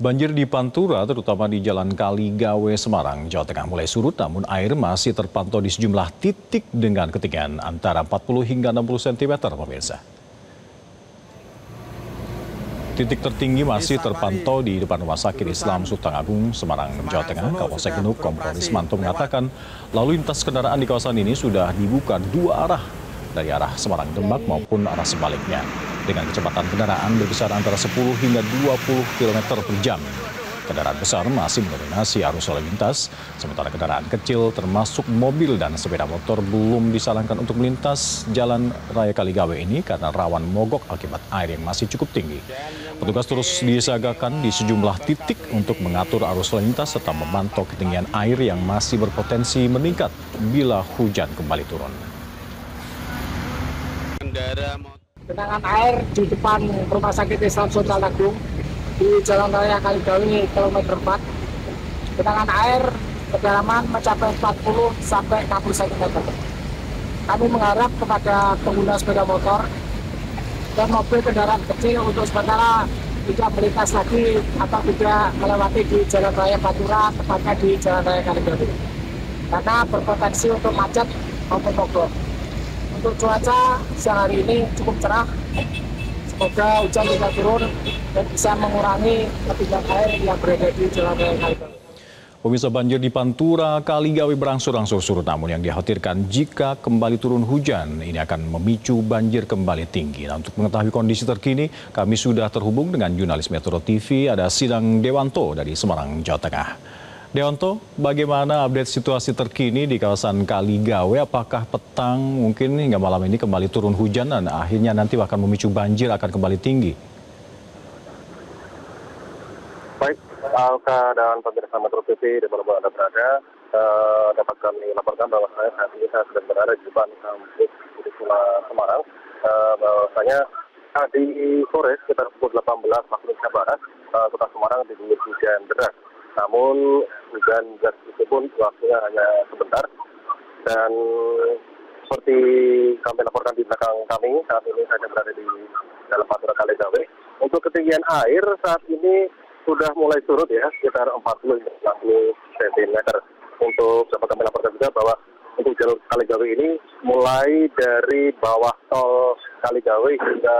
Banjir di Pantura, terutama di Jalan Kaligawe, Semarang, Jawa Tengah mulai surut, namun air masih terpantau di sejumlah titik dengan ketinggian antara 40 hingga 60 cm, pemirsa. Titik tertinggi masih terpantau di depan Rumah Sakit Islam Sultan Agung, Semarang, Jawa Tengah. Kapolsek Genuk, Kompol Rismanto mengatakan, lalu lintas kendaraan di kawasan ini sudah dibuka dua arah, dari arah Semarang Demak maupun arah sebaliknya, dengan kecepatan kendaraan berkisar antara 10 hingga 20 km per jam. Kendaraan besar masih mendominasi arus lalu lintas, sementara kendaraan kecil termasuk mobil dan sepeda motor belum disarankan untuk melintas Jalan Raya Kaligawe ini karena rawan mogok akibat air yang masih cukup tinggi. Petugas terus disiagakan di sejumlah titik untuk mengatur arus lalu lintas serta memantau ketinggian air yang masih berpotensi meningkat bila hujan kembali turun. Genangan air di depan Rumah Sakit Islam Sultan Agung di Jalan Raya Kaligawe kilometer 4. Genangan air kedalaman mencapai 40 sampai 60 cm. Kami mengharap kepada pengguna sepeda motor dan mobil kendaraan kecil untuk sementara tidak melintas lagi atau tidak melewati di Jalan Raya Pantura, tepatnya di Jalan Raya Kaligawe, karena berpotensi untuk macet maupun mogok. Untuk cuaca siang hari ini cukup cerah. Semoga hujan tidak turun dan bisa mengurangi ketinggian air yang berada di Jalan Raya Kaligawe. Pemirsa, banjir di Pantura, Kaligawe berangsur-angsur surut, namun yang dikhawatirkan jika kembali turun hujan, ini akan memicu banjir kembali tinggi. Nah, untuk mengetahui kondisi terkini, kami sudah terhubung dengan jurnalis Metro TV, ada Sidang Dewanto dari Semarang, Jawa Tengah. Dewanto, bagaimana update situasi terkini di kawasan Kaligawe? Apakah petang mungkin hingga malam ini kembali turun hujan dan akhirnya nanti akan memicu banjir akan kembali tinggi? Baik, Alka dan pemirsa Metro TV di mana Anda berada, dapat kami laporkan bahwa saat ini saya sedang berada di depan kampus Unisula Semarang. Bahwasanya di sore sekitar pukul 18 waktu Indonesia Barat, kota Semarang diguyur hujan deras. Namun hujan deras itu pun waktunya hanya sebentar, dan seperti kami laporkan di belakang kami, saat ini saya berada di dalam Pantura Kaligawe. Untuk ketinggian air saat ini sudah mulai surut ya, sekitar 40-60 cm. Untuk dapat kami laporkan juga bahwa untuk jalur Kaligawe ini mulai dari bawah tol Kaligawe hingga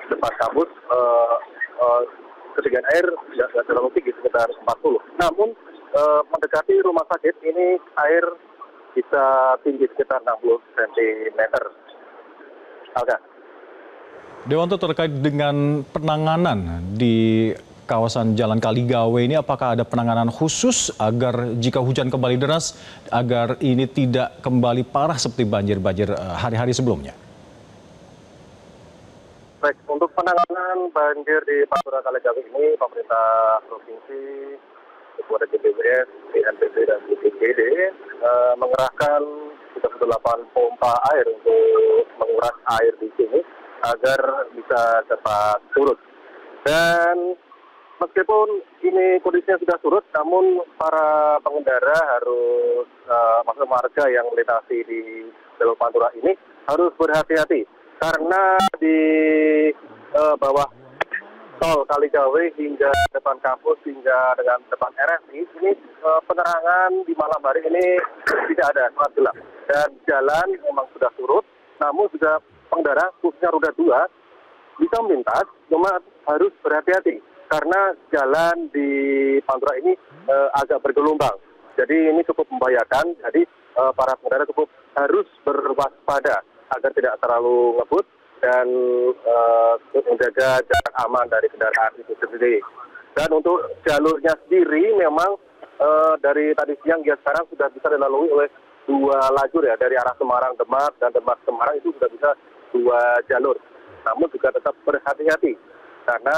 depan kampus, ketinggian air tidak terlalu tinggi, sekitar 40. Namun mendekati rumah sakit ini air bisa tinggi sekitar 60 cm. Alga. Dewanto, terkait dengan penanganan di kawasan Jalan Kaligawe ini, apakah ada penanganan khusus agar jika hujan kembali deras, agar ini tidak kembali parah seperti banjir-banjir hari-hari sebelumnya? Baik, untuk penanganan banjir di Pantura Kaligawe ini, pemerintah provinsi, kepada GBBS, BNPB, dan BPBD mengerahkan 38 pompa air untuk menguras air di sini agar bisa cepat surut. Dan meskipun ini kondisinya sudah surut, namun para pengendara harus, maksud warga yang melintasi di jalur Pantura ini harus berhati-hati. Karena di bawah tol Kaligawe hingga depan kampus hingga dengan depan RSI ini penerangan di malam hari ini tidak ada, sangat gelap. Dan jalan memang sudah surut, namun juga pengendara khususnya roda 2 bisa melintas, cuma harus berhati-hati karena jalan di Pantura ini agak bergelombang. Jadi ini cukup membahayakan. Jadi para pengendara cukup harus berwaspada agar tidak terlalu ngebut dan menjaga jarak aman dari kendaraan itu sendiri. Dan untuk jalurnya sendiri memang dari tadi siang hingga sekarang sudah bisa dilalui oleh 2 lajur ya, dari arah Semarang Demak dan Demak Semarang itu sudah bisa 2 jalur. Namun juga tetap berhati-hati karena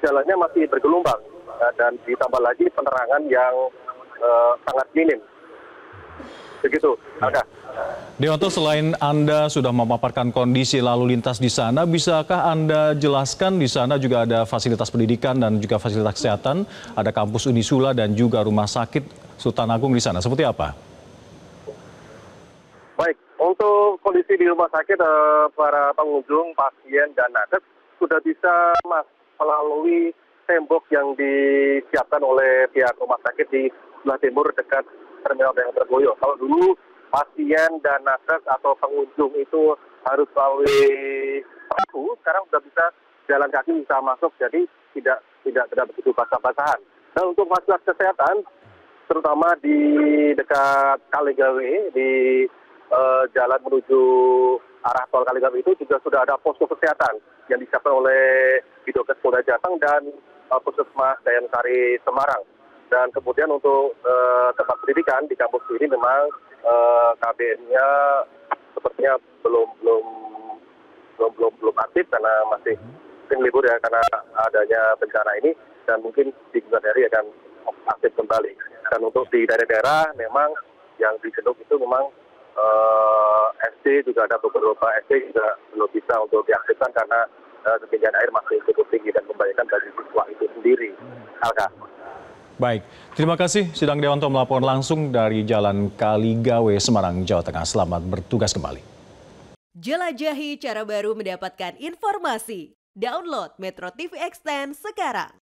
jalannya masih bergelombang dan ditambah lagi penerangan yang sangat minim. Begitu, Alka. Dewanto, selain Anda sudah memaparkan kondisi lalu lintas di sana, bisakah Anda jelaskan di sana juga ada fasilitas pendidikan dan juga fasilitas kesehatan, ada kampus Unisula dan juga rumah sakit Sultan Agung di sana, seperti apa? Baik, untuk kondisi di rumah sakit, para pengunjung, pasien, dan nakes sudah bisa melalui tembok yang disiapkan oleh pihak rumah sakit di sebelah timur dekat terminal yang tergoyo. Kalau dulu pasien dan nakes atau pengunjung itu harus melalui perahu, sekarang sudah bisa jalan kaki bisa masuk, jadi tidak begitu basah-basahan. Nah, untuk fasilitas kesehatan, terutama di dekat Kaligawe, di jalan menuju arah tol Kaligawe itu juga sudah ada posko kesehatan yang disiapkan oleh Bidokes Polda Jateng dan Puskesmas Dayensari Semarang. Dan kemudian untuk tempat pendidikan di kampus ini memang KBM-nya sepertinya belum aktif karena masih libur ya karena adanya bencana ini, dan mungkin di bulan hari akan aktif kembali. Dan untuk di daerah-daerah memang yang di Genuk itu memang SD juga ada beberapa SD juga belum bisa untuk diaktifkan karena ketinggian air masih cukup tinggi dan membahayakan bagi siswa itu sendiri. Alka. Baik, terima kasih Sidang Dewanto melaporkan langsung dari Jalan Kaligawe, Semarang, Jawa Tengah. Selamat bertugas kembali. Jelajahi cara baru mendapatkan informasi. Download Metro TV Extend sekarang.